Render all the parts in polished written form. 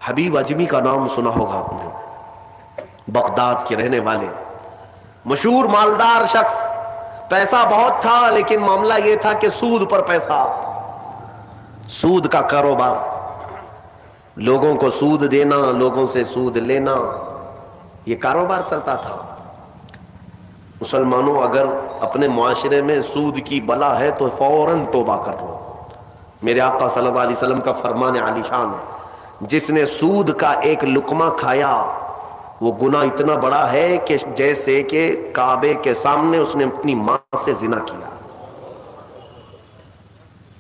حبیب اجمی کا نام سنا ہوگا آپ نے، بغداد کے رہنے والے مشہور مالدار شخص، پیسہ بہت تھا لیکن معاملہ یہ تھا کہ سود پر پیسہ، سود کا کاروبار، لوگوں کو سود دینا، لوگوں سے سود لینا، یہ کاروبار چلتا تھا۔ مسلمانوں اگر اپنے معاشرے میں سود کی بلا ہے تو فوراً توبہ کر لو۔ میرے آقا صلی اللہ علیہ وسلم کا فرمان عالی شان ہے، جس نے سود کا ایک لقمہ کھایا وہ گناہ اتنا بڑا ہے کہ جیسے کہ کعبے کے سامنے اس نے اپنی ماں سے زنا کیا۔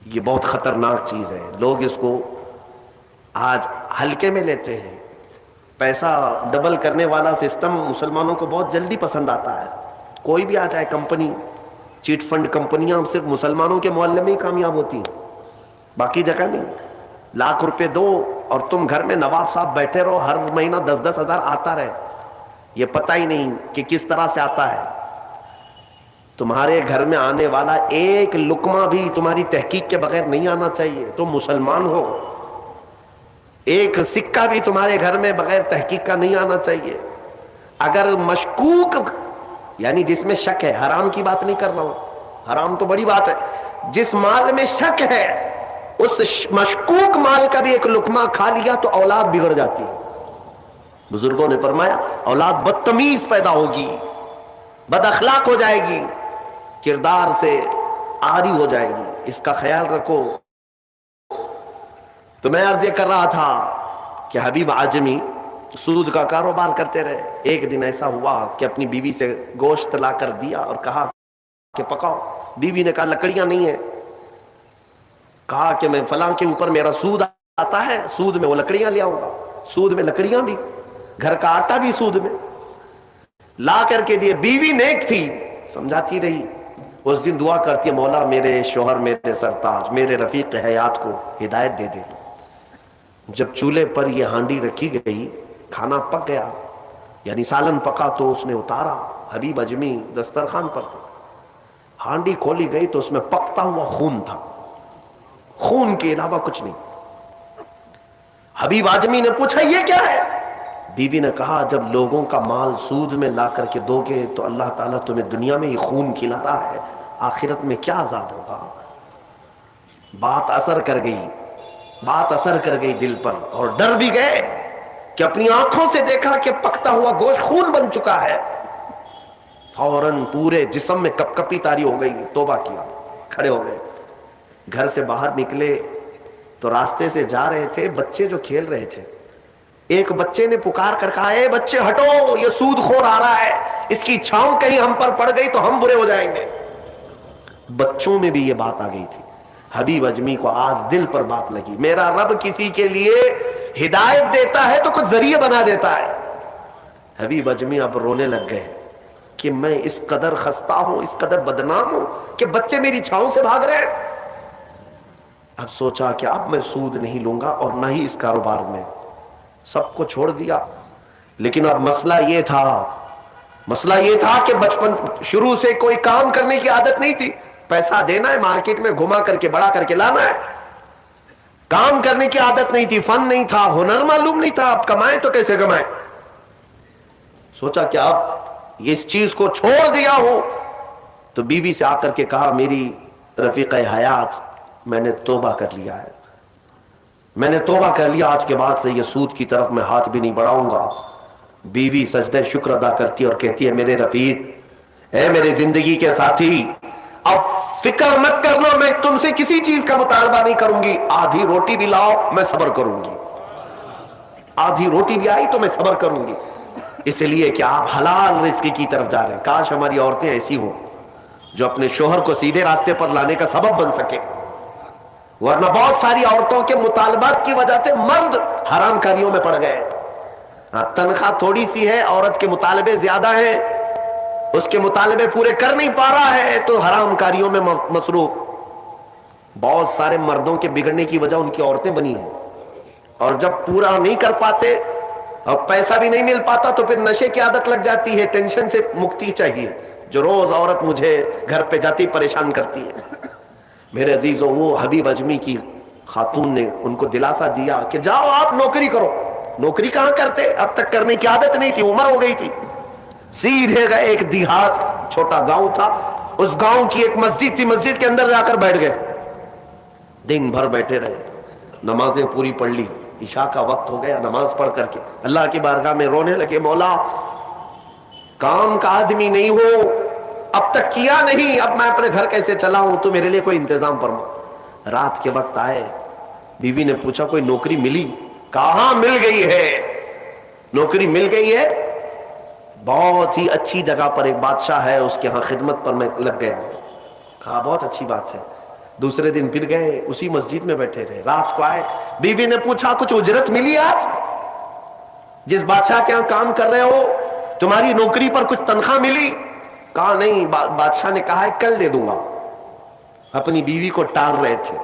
یہ بہت خطرناک چیز ہے، لوگ اس کو آج ہلکے میں لیتے ہیں۔ پیسہ ڈبل کرنے والا سسٹم مسلمانوں کو بہت جلدی پسند آتا ہے، کوئی بھی آ جائے کمپنی، چیٹ فنڈ کمپنیاں صرف مسلمانوں کے محلے میں ہی کامیاب ہوتی ہیں، باقی جگہ نہیں۔ لاکھ روپے دو اور تم گھر میں نواب صاحب بیٹھے رہو، ہر مہینہ 10-10 ہزار آتا رہے، یہ پتہ ہی نہیں کہ کس طرح سے آتا ہے۔ تمہارے گھر میں آنے والا ایک لقمہ بھی تمہاری تحقیق کے بغیر نہیں آنا چاہیے، تم مسلمان ہو۔ ایک سکہ بھی تمہارے گھر میں بغیر تحقیق کا نہیں آنا چاہیے۔ اگر مشکوک، یعنی جس میں شک ہے، حرام کی بات نہیں کر رہا ہوں، حرام تو بڑی بات ہے، جس مال میں شک ہے اس مشکوک مال کا بھی ایک لقمہ کھا لیا تو اولاد بگڑ جاتی ہے۔ بزرگوں نے فرمایا اولاد بدتمیز پیدا ہوگی، بد اخلاق ہو جائے گی، کردار سے عاری ہو جائے گی، اس کا خیال رکھو۔ تو میں عرض یہ کر رہا تھا کہ حبیب اعجمی سود کا کاروبار کرتے رہے۔ ایک دن ایسا ہوا کہ اپنی بیوی سے گوشت لا کر دیا اور کہا کہ پکاؤ۔ بیوی نے کہا لکڑیاں نہیں ہیں، کہا کہ میں فلاں کے اوپر میرا سود آتا ہے، سود میں وہ لکڑیاں لے آؤں گا، سود میں لکڑیاں بھی، گھر کا آٹا بھی سود میں لا کر کے دیے۔ بیوی نیک تھی، سمجھاتی رہی، اس دن دعا کرتی ہے مولا میرے شوہر، میرے سرتاج، میرے رفیق حیات کو ہدایت دے دے۔ جب چولہے پر یہ ہانڈی رکھی گئی، کھانا پک گیا، یعنی سالن پکا تو اس نے اتارا، حبیب اجمی دسترخوان پر تھے، ہانڈی کھولی گئی تو اس میں پکتا ہوا خون تھا، خون کے علاوہ کچھ نہیں۔ حبیب اعجمی نے پوچھا یہ کیا ہے؟ بیوی نے کہا جب لوگوں کا مال سود میں لا کر کے دو گے تو اللہ تعالیٰ تمہیں دنیا میں ہی خون کھلا رہا ہے، آخرت میں کیا عذاب ہوگا۔ بات اثر کر گئی، بات اثر کر گئی دل پر، اور ڈر بھی گئے کہ اپنی آنکھوں سے دیکھا کہ پکتا ہوا گوشت خون بن چکا ہے۔ فوراً پورے جسم میں کپ کپی طاری ہو گئی، توبہ کیا، کھڑے ہو گئے، گھر سے باہر نکلے تو راستے سے جا رہے تھے، بچے جو کھیل رہے تھے، ایک بچے نے پکار کر کہا اے بچے ہٹو، یہ سود خور آ رہا ہے، اس کی چھاؤں کہیں ہم پر پڑ گئی تو ہم برے ہو جائیں گے۔ بچوں میں بھی یہ بات آ گئی تھی۔ حبیب اجمی کو آج دل پر بات لگی، میرا رب کسی کے لیے ہدایت دیتا ہے تو کچھ ذریعے بنا دیتا ہے۔ حبیب اجمی اب رونے لگ گئے کہ میں اس قدر خستہ ہوں، اس قدر بدنام ہوں کہ بچے میری چھاؤں سے بھاگ رہے ہیں۔ اب سوچا کہ اب میں سود نہیں لوں گا اور نہ ہی اس کاروبار میں، سب کو چھوڑ دیا۔ لیکن اب مسئلہ یہ تھا کہ بچپن شروع سے کوئی کام کرنے کی عادت نہیں تھی، پیسہ دینا ہے مارکیٹ میں گھما کر کے بڑا کر کے لانا ہے، کام کرنے کی عادت نہیں تھی، فن نہیں تھا، ہنر معلوم نہیں تھا، اب کمائیں تو کیسے کمائیں۔ سوچا کہ اب اس چیز کو چھوڑ دیا ہوں، تو بیوی سے آ کر کے کہا میری رفیق حیات میں نے توبہ کر لیا ہے، میں نے توبہ کر لیا، آج کے بعد سے یہ سود کی طرف میں ہاتھ بھی نہیں بڑھاؤں گا۔ بیوی سجدہ شکر ادا کرتی اور کہتی ہے میرے رفیق، اے میرے زندگی کے ساتھی، اب فکر مت کرنا، میں تم سے کسی چیز کا مطالبہ نہیں کروں گی، آدھی روٹی بھی لاؤ میں صبر کروں گی، آدھی روٹی بھی آئی تو میں صبر کروں گی، اس لیے کہ آپ حلال رزق کی طرف جا رہے ہیں۔ کاش ہماری عورتیں ایسی ہوں جو اپنے شوہر کو سیدھے راستے پر لانے کا سبب بن سکے، ورنہ بہت ساری عورتوں کے مطالبات کی وجہ سے مرد حرام کاریوں میں پڑ گئے۔ تنخواہ تھوڑی سی ہے، عورت کے مطالبے زیادہ ہیں، اس کے مطالبے پورے کر نہیں پا رہا ہے تو حرام کاریوں میں مصروف۔ بہت سارے مردوں کے بگڑنے کی وجہ ان کی عورتیں بنی ہیں، اور جب پورا نہیں کر پاتے اور پیسہ بھی نہیں مل پاتا تو پھر نشے کی عادت لگ جاتی ہے، ٹینشن سے مکتی چاہیے، جو روز عورت مجھے گھر پہ جاتی پریشان کرتی ہے۔ میرے عزیزوں، وہ حبیب اجمی کی خاتون نے ان کو دلاسا دیا کہ جاؤ آپ نوکری کرو، نوکری کہاں کرتے, اب تک کرنے کی عادت نہیں تھی, عمر ہو گئی تھی. سیدھے گئے ایک دیہات, چھوٹا گاؤں تھا, اس گاؤں کی ایک مسجد تھی, مسجد کے اندر جا کر بیٹھ گئے. دن بھر بیٹھے رہے, نمازیں پوری پڑھ لی, عشاء کا وقت ہو گیا, نماز پڑھ کر کے اللہ کی بارگاہ میں رونے لگے, مولا کام کا آدمی نہیں ہو, اب تک کیا نہیں, اب میں اپنے گھر کیسے چلاؤں, تو میرے لیے کوئی انتظام فرما. رات کے وقت آئے, بیوی نے پوچھا کوئی نوکری ملی؟ کہاں مل گئی ہے, نوکری مل گئی ہے, بہت ہی اچھی جگہ پر ایک بادشاہ ہے, اس کے ہاں خدمت پر میں لگ گئے. کہا بہت اچھی بات ہے. دوسرے دن پھر گئے, اسی مسجد میں بیٹھے رہے. رات کو آئے, بیوی نے پوچھا کچھ اجرت ملی آج؟ جس بادشاہ کے ہاں کام کر رہے ہو تمہاری نوکری پر کچھ تنخواہ ملی؟ کہا نہیں, بادشاہ نے کہا ہے کل دے دوں گا. اپنی بیوی کو ٹال رہے تھے,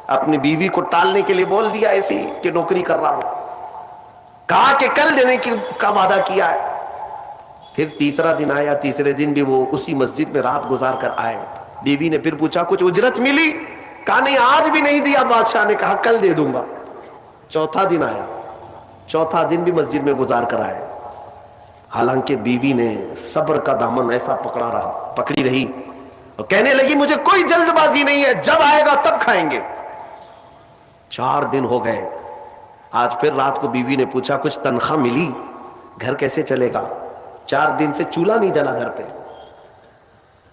اپنی بیوی کو ٹالنے کے لیے بول دیا ایسی کہ نوکری کر رہا ہوں. کہا کہ کل دینے کا وعدہ کیا ہے. پھر تیسرا دن آیا, تیسرے دن بھی وہ اسی مسجد میں رات گزار کر آئے. بیوی نے پھر پوچھا کچھ اجرت ملی؟ کہا نہیں آج بھی نہیں دیا. بادشاہ نے کہا کل دے دوں گا. چوتھا دن آیا, چوتھا دن بھی مسجد میں گزار کر آئے. حالانکہ بیوی نے صبر کا دامن ایسا پکڑی رہی اور کہنے لگی مجھے کوئی جلد بازی نہیں ہے, جب آئے گا تب کھائیں گے. 4 دن ہو گئے. آج پھر رات کو بیوی نے پوچھا کچھ تنخواہ ملی؟ گھر کیسے چلے گا, 4 دن سے چولہا نہیں جلا گھر پہ.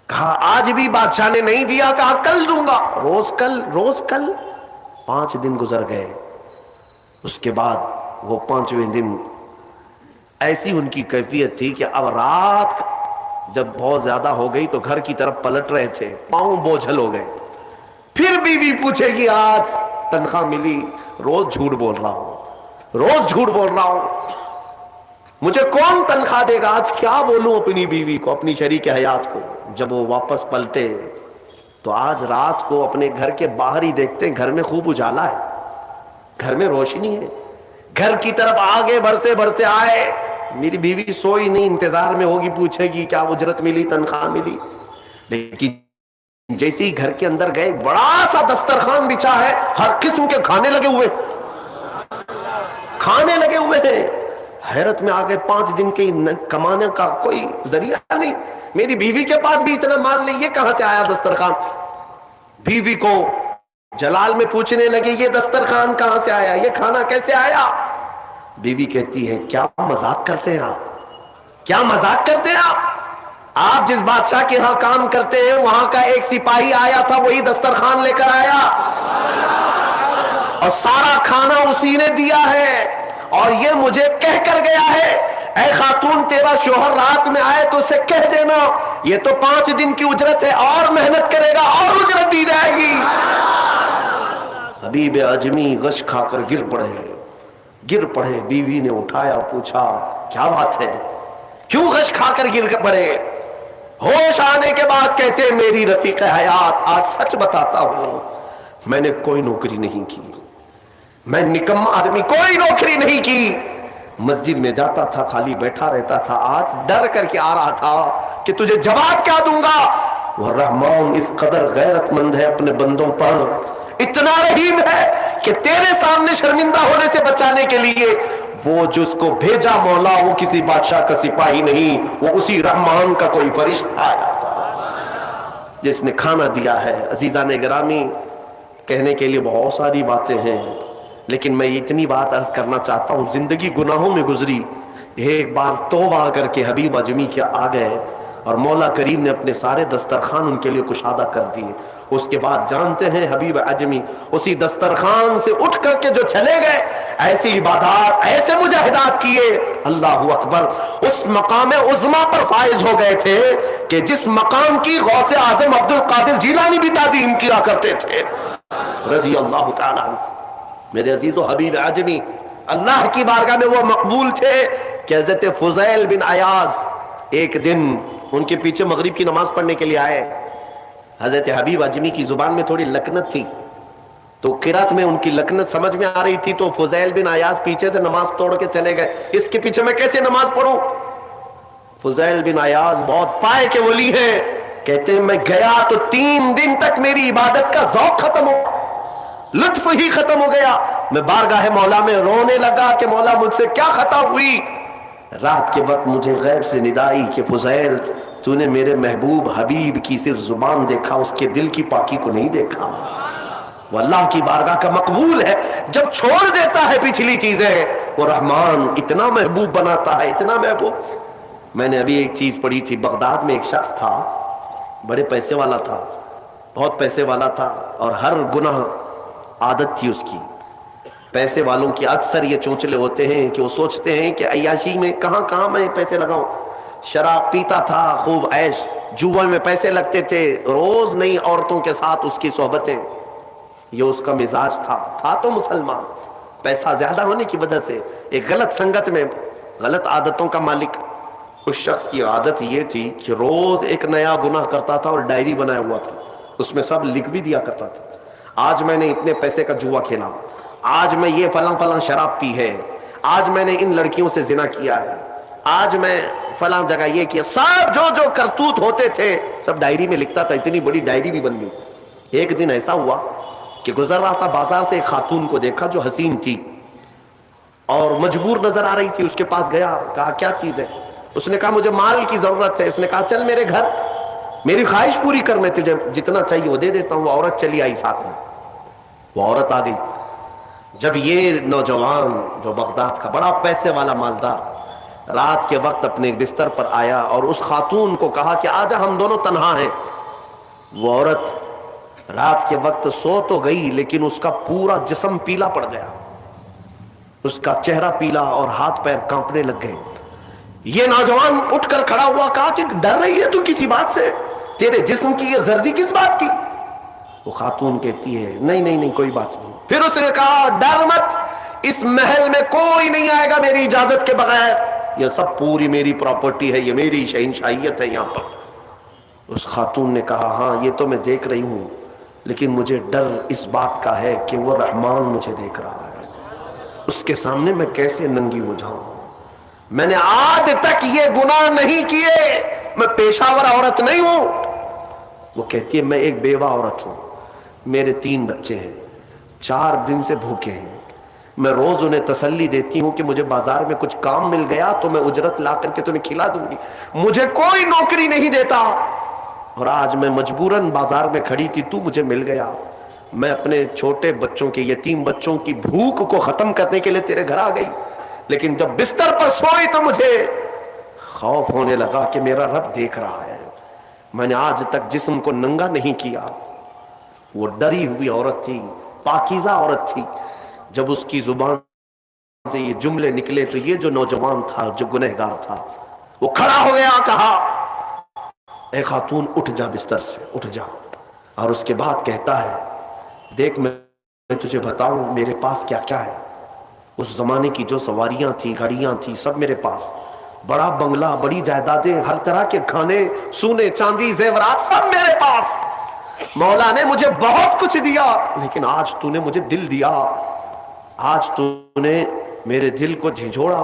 کہا آج بھی بادشاہ نے نہیں دیا. کہا کل دوں گا. روز کل, روز کل. 5 دن گزر گئے. اس کے بعد وہ 5ویں دن ایسی ان کی کیفیت تھی کہ اب رات جب بہت زیادہ ہو گئی تو گھر کی طرف پلٹ رہے تھے, پاؤں بوجھل ہو گئے. پھر بیوی پوچھے گی آج تنخواہ ملی؟ روز جھوٹ بول رہا ہوں, روز جھوٹ بول رہا ہوں, مجھے کون تنخواہ دے گا؟ آج کیا بولوں اپنی بیوی کو, اپنی شریک حیات کو. جب وہ واپس پلٹے تو آج رات کو اپنے گھر کے باہر ہی دیکھتے ہیں گھر میں خوب اجالا ہے, گھر میں روشنی ہے. گھر کی طرف آگے بڑھتے بڑھتے آئے, میری بیوی سوئی نہیں, انتظار میں ہوگی, پوچھے گی کیا اجرت ملی, تنخواہ ملی. لیکن جیسے ہی گھر کے اندر گئے, بڑا سا دسترخوان بچھا ہے, ہر قسم کے کھانے لگے ہوئے, کھانے لگے ہوئے ہیں. حیرت میں آ گئے, 5 دن کے کمانے کا کوئی ذریعہ نہیں, میری بیوی کے پاس بھی اتنا مال نہیں, یہ کہاں سے آیا دسترخوان؟ بیوی کو جلال میں پوچھنے لگے یہ دسترخوان کہاں سے آیا, یہ کھانا کیسے آیا؟ بیوی کہتی ہے کیا مذاق کرتے ہیں آپ, کیا مذاق کرتے ہیں آپ؟ آپ جس بادشاہ کے ہاں کام کرتے ہیں وہاں کا ایک سپاہی آیا تھا, وہی دسترخوان لے کر آیا اور سارا کھانا اسی نے دیا ہے, اور یہ مجھے کہہ کر گیا ہے اے خاتون تیرا شوہر رات میں آئے تو اسے کہہ دینا یہ تو 5 دن کی اجرت ہے, اور محنت کرے گا اور اجرت دی جائے گی. حبیب اجمی غش کھا کر گر پڑے. بیوی نے اٹھایا, پوچھا کیا بات ہے, کیوں غش کھا کر گر پڑے؟ ہوش آنے کے بعد کہتے میری رفیق حیات آج سچ بتاتا ہوں, میں نے کوئی نوکری نہیں کی, میں نکما آدمی, کوئی نوکری نہیں کی. مسجد میں جاتا تھا, خالی بیٹھا رہتا تھا. آج ڈر کر کے آ رہا تھا کہ تجھے جواب کیا دوں گا. وہ رحمان اس قدر غیرت مند ہے اپنے بندوں پر, اتنا رحیم ہے کہ تیرے سامنے شرمندہ ہونے سے بچانے کے لیے وہ جس کو بھیجا مولا وہ کسی بادشاہ کا سپاہی نہیں, وہ اسی رحمان کا کوئی فرشتہ آیا تھا جس نے کھانا دیا ہے. عزیزان گرامی, کہنے کے لیے بہت ساری باتیں ہیں, لیکن میں اتنی بات عرض کرنا چاہتا ہوں. زندگی گناہوں میں گزری, ایک بار توبہ کر کے حبیب اجمی کے آ گئے اور مولا کریم نے اپنے سارے دسترخوان ان کے لیے کشادہ کر دیے. اس کے بعد جانتے ہیں حبیب اجمی اسی دسترخوان سے اٹھ کر کے جو چلے گئے, ایسی عبادات, ایسے مجاہدات کیے, اللہ اکبر, اس مقام عظما پر فائز ہو گئے تھے کہ جس مقام کی غوث اعظم عبد القادر جیلانی بھی تعظیم کیا کرتے تھے رضی اللہ تعالی عنہ. میرے عزیز و حبیب اجمی اللہ کی بارگاہ میں وہ مقبول تھے کہ حضرت فضیل بن عیاض ایک دن ان کے پیچھے مغرب کی نماز پڑھنے کے لیے آئے. حضرت حبیب اجمی کی زبان میں تھوڑی لکنت تھی, تو قرات میں ان کی لکنت سمجھ میں آ رہی تھی, تو فضیل بن عیاض پیچھے سے نماز توڑ کے چلے گئے, اس کے پیچھے میں کیسے نماز پڑھوں. فضیل بن عیاض بہت پائے کے ولی ہیں, کہتے ہیں میں گیا تو 3 دن تک میری عبادت کا ذوق ختم ہو, لطف ہی ختم ہو گیا. میں بارگاہ مولا میں رونے لگا کہ مولا مجھ سے کیا خطا ہوئی. رات کے وقت مجھے غیب سے ندائی کہ فضیل تو نے میرے محبوب حبیب کی صرف زبان دیکھا, اس کے دل کی پاکی کو نہیں دیکھا. وہ اللہ کی بارگاہ کا مقبول ہے. جب چھوڑ دیتا ہے پچھلی چیزیں, وہ رحمان اتنا محبوب بناتا ہے, اتنا محبوب. میں نے ابھی ایک چیز پڑھی تھی, بغداد میں ایک شخص تھا, بڑے پیسے والا تھا, بہت پیسے والا تھا, اور ہر گناہ عادت تھی اس کی. پیسے والوں کی اکثر یہ چونچلے ہوتے ہیں کہ وہ سوچتے ہیں کہ عیاشی میں کہاں کہاں میں پیسے لگاؤں. شراب پیتا تھا, خوب عیش, جوا میں پیسے لگتے تھے, روز نئی عورتوں کے ساتھ اس کی صحبتیں. یہ اس کا مزاج تھا تو مسلمان, پیسہ زیادہ ہونے کی وجہ سے ایک غلط سنگت میں غلط عادتوں کا مالک. اس شخص کی عادت یہ تھی کہ روز ایک نیا گناہ کرتا تھا اور ڈائری بنایا ہوا تھا, اس میں سب لکھ بھی دیا کرتا تھا. آج میں نے اتنے پیسے کا جوا کھیلا, آج میں یہ فلاں فلاں شراب پی ہے, آج میں نے ان لڑکیوں سے زنا کیا ہے, آج میں فلاں جگہ یہ کیا. سب جو کرتوت ہوتے تھے سب ڈائری میں لکھتا تھا. اتنی بڑی ڈائری بھی بن گئی. ایک دن ایسا ہوا کہ گزر رہا تھا بازار سے, ایک خاتون کو دیکھا جو حسین تھی اور مجبور نظر آ رہی تھی. اس کے پاس گیا, کہا کیا چیز ہے؟ اس نے کہا مجھے مال کی ضرورت ہے. اس نے کہا چل میرے گھر, میری خواہش پوری کر, میں تجھے جتنا چاہیے وہ دے دیتا ہوں. وہ عورت چلی آئی ساتھ میں, وہ عورت آ گئی. جب یہ نوجوان جو بغداد کا بڑا پیسے والا مالدار رات کے وقت اپنے بستر پر آیا اور اس خاتون کو کہا کہ آجا ہم دونوں تنہا ہیں, وہ عورت رات کے وقت سو تو گئی لیکن اس کا پورا جسم پیلا پڑ گیا, اس کا چہرہ پیلا اور ہاتھ پیر کانپنے لگ گئے. یہ نوجوان اٹھ کر کھڑا ہوا, کہا کہ ڈر رہی ہے تو کسی بات سے, تیرے جسم کی یہ زردی کس بات کی؟ وہ خاتون کہتی ہے نہیں کوئی بات نہیں. پھر اس نے کہا ڈر مت, اس محل میں کوئی نہیں آئے گا میری اجازت کے بغیر, یہ سب پوری میری پراپرٹی ہے, یہ میری شہنشاہیت ہے یہاں پر. اس خاتون نے کہا ہاں یہ تو میں دیکھ رہی ہوں, لیکن مجھے ڈر اس بات کا ہے کہ وہ رحمان مجھے دیکھ رہا ہے, اس کے سامنے میں کیسے ننگی ہو جاؤں. میں نے آج تک یہ گناہ نہیں کیے, میں پیشہ ور عورت نہیں ہوں. وہ کہتی ہے میں ایک بیوہ عورت ہوں, میرے 3 بچے ہیں, 4 دن سے بھوکے ہیں. میں روز انہیں تسلی دیتی ہوں کہ مجھے بازار میں کچھ کام مل گیا تو میں اجرت لا کر کے تمہیں کھلا دوں گی. مجھے کوئی نوکری نہیں دیتا, اور آج میں مجبوراً بازار میں کھڑی تھی, تو مجھے مل گیا. میں اپنے چھوٹے بچوں کے, یتیم بچوں کی بھوک کو ختم کرنے کے لیے تیرے گھر آ گئی, لیکن جب بستر پر سوئی تو مجھے خوف ہونے لگا کہ میرا رب دیکھ رہا ہے. میں نے آج تک جسم کو ننگا نہیں کیا. وہ ڈری ہوئی عورت تھی, پاکیزہ عورت تھی. جب اس کی زبان سے یہ جملے نکلے تو یہ جو نوجوان تھا, جو گنہگار تھا, وہ کھڑا ہو گیا, کہا اے خاتون اٹھ جا, بستر سے اٹھ جا. اور اس کے بعد کہتا ہے دیکھ میں تجھے بتاؤں میرے پاس کیا کیا ہے. اس زمانے کی جو سواریاں تھیں, گھڑیاں تھیں, سب میرے پاس, بڑا بنگلہ, بڑی جائیدادیں, ہر طرح کے کھانے, سونے چاندی, زیورات, سب میرے پاس. مولا نے مجھے بہت کچھ دیا, لیکن آج تو نے مجھے دل دیا, آج تو نے میرے دل کو جھنجھوڑا.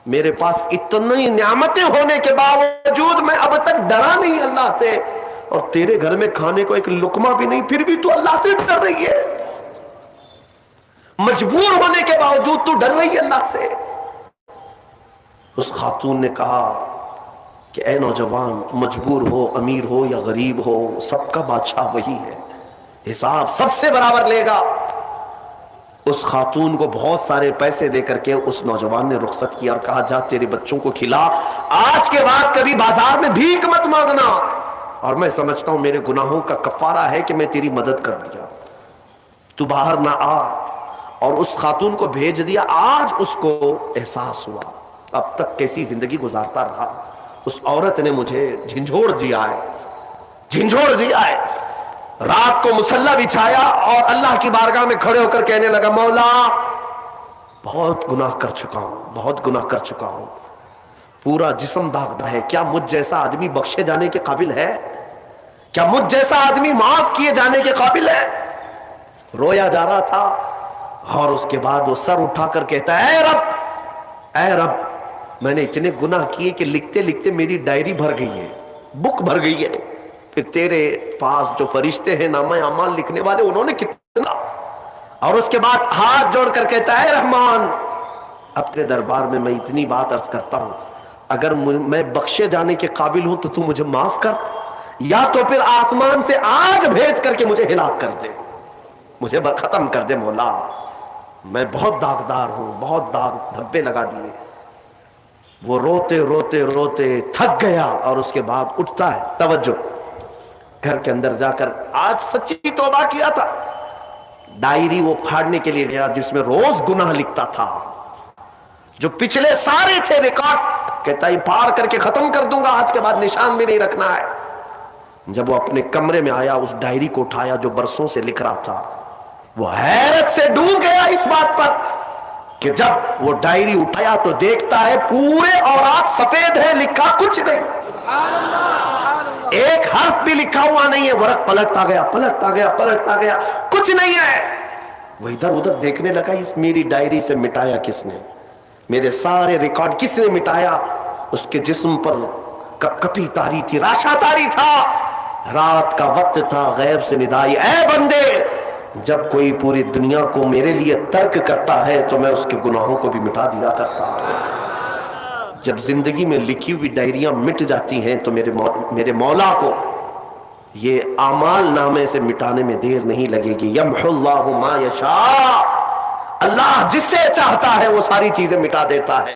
میرے پاس اتنی نعمتیں ہونے کے باوجود میں اب تک ڈرا نہیں اللہ سے, اور تیرے گھر میں کھانے کو ایک لقمہ بھی نہیں, پھر بھی تو اللہ سے ڈر رہی ہے. مجبور ہونے کے باوجود تو ڈر رہی ہے اللہ سے. اس خاتون نے کہا کہ اے نوجوان, مجبور ہو, امیر ہو یا غریب ہو, سب کا بادشاہ وہی ہے, حساب سب سے برابر لے گا. اس خاتون کو بہت سارے پیسے دے کر کے اس نوجوان نے رخصت کیا اور کہا جا تیرے بچوں کو کھلا, آج کے بعد کبھی بازار میں بھیک مت مانگنا, اور میں سمجھتا ہوں میرے گناہوں کا کفارہ ہے کہ میں تیری مدد کر دیا, تو باہر نہ آ. اور اس خاتون کو بھیج دیا. آج اس کو احساس ہوا اب تک کیسی زندگی گزارتا رہا, اس عورت نے مجھے جھنجھوڑ دیا ہے, جھنجھوڑ دیا ہے. رات کو مصلی بچھایا اور اللہ کی بارگاہ میں کھڑے ہو کر کہنے لگا مولا بہت گناہ کر چکا ہوں, بہت گناہ کر چکا ہوں, پورا جسم داغدار ہے, کیا مجھ جیسا آدمی بخشے جانے کے قابل ہے؟ کیا مجھ جیسا آدمی معاف کیے جانے کے قابل ہے؟ رویا جا رہا تھا, اور اس کے بعد وہ سر اٹھا کر کہتا ہے اے رب میں نے اتنے گناہ کیے کہ لکھتے لکھتے میری ڈائری بھر گئی ہے, بک بھر گئی ہے. پھر تیرے پاس جو فرشتے ہیں نامہ اعمال لکھنے والے, انہوں نے کتنے اور اس کے بعد ہاتھ جوڑ کر کہتا ہے رحمان اب تیرے دربار میں اتنی بات عرض کرتا ہوں، اگر میں بخشے جانے کے قابل ہوں تو مجھے معاف کر، یا تو پھر آسمان سے آگ بھیج کر کے مجھے ہلاک کر دے، مجھے ختم کر دے مولا، میں بہت داغدار ہوں، بہت داغ دھبے لگا دیے۔ وہ روتے روتے روتے تھک گیا اور اس کے بعد اٹھتا ہے، توجہ، گھر کے اندر جا کر آج سچی توبہ کیا تھا، ڈائری وہ پھاڑنے کے لیے گیا جس میں روز گناہ لکھتا تھا، جو پچھلے سارے تھے ریکارڈ، کہتا ہے پھاڑ کر کے ختم کر دوں گا، آج کے بعد نشان بھی نہیں رکھنا ہے۔ جب وہ اپنے کمرے میں آیا، اس ڈائری کو اٹھایا جو برسوں سے لکھ رہا تھا، وہ حیرت سے ڈوب گیا اس بات پر کہ جب وہ ڈائری اٹھایا تو دیکھتا ہے پورے اوراق سفید ہے، لکھا کچھ نہیں، ایک حرف بھی لکھا ہوا نہیں ہے۔ ورق پلٹتا گیا پلٹتا گیا پلٹتا گیا، کچھ نہیں ہے۔ وہ ادھر ادھر دیکھنے لگا، اس میری ڈائری سے مٹایا کس نے، میرے سارے ریکارڈ کس نے مٹایا؟ اس کے جسم پر کپ کپی تاری تھی، راشا تاری تھا، رات کا وقت تھا، غیب سے ندائی، اے بندے جب کوئی پوری دنیا کو میرے لیے ترک کرتا ہے تو میں اس کے گناہوں کو بھی مٹا دیا کرتا ہوں۔ جب زندگی میں لکھی ہوئی ڈائریاں مٹ جاتی ہیں تو میرے مولا کو یہ اعمال نامے سے مٹانے میں دیر نہیں لگے گی۔ یمحو اللہ ما یشاء، اللہ جس سے چاہتا ہے وہ ساری چیزیں مٹا دیتا ہے۔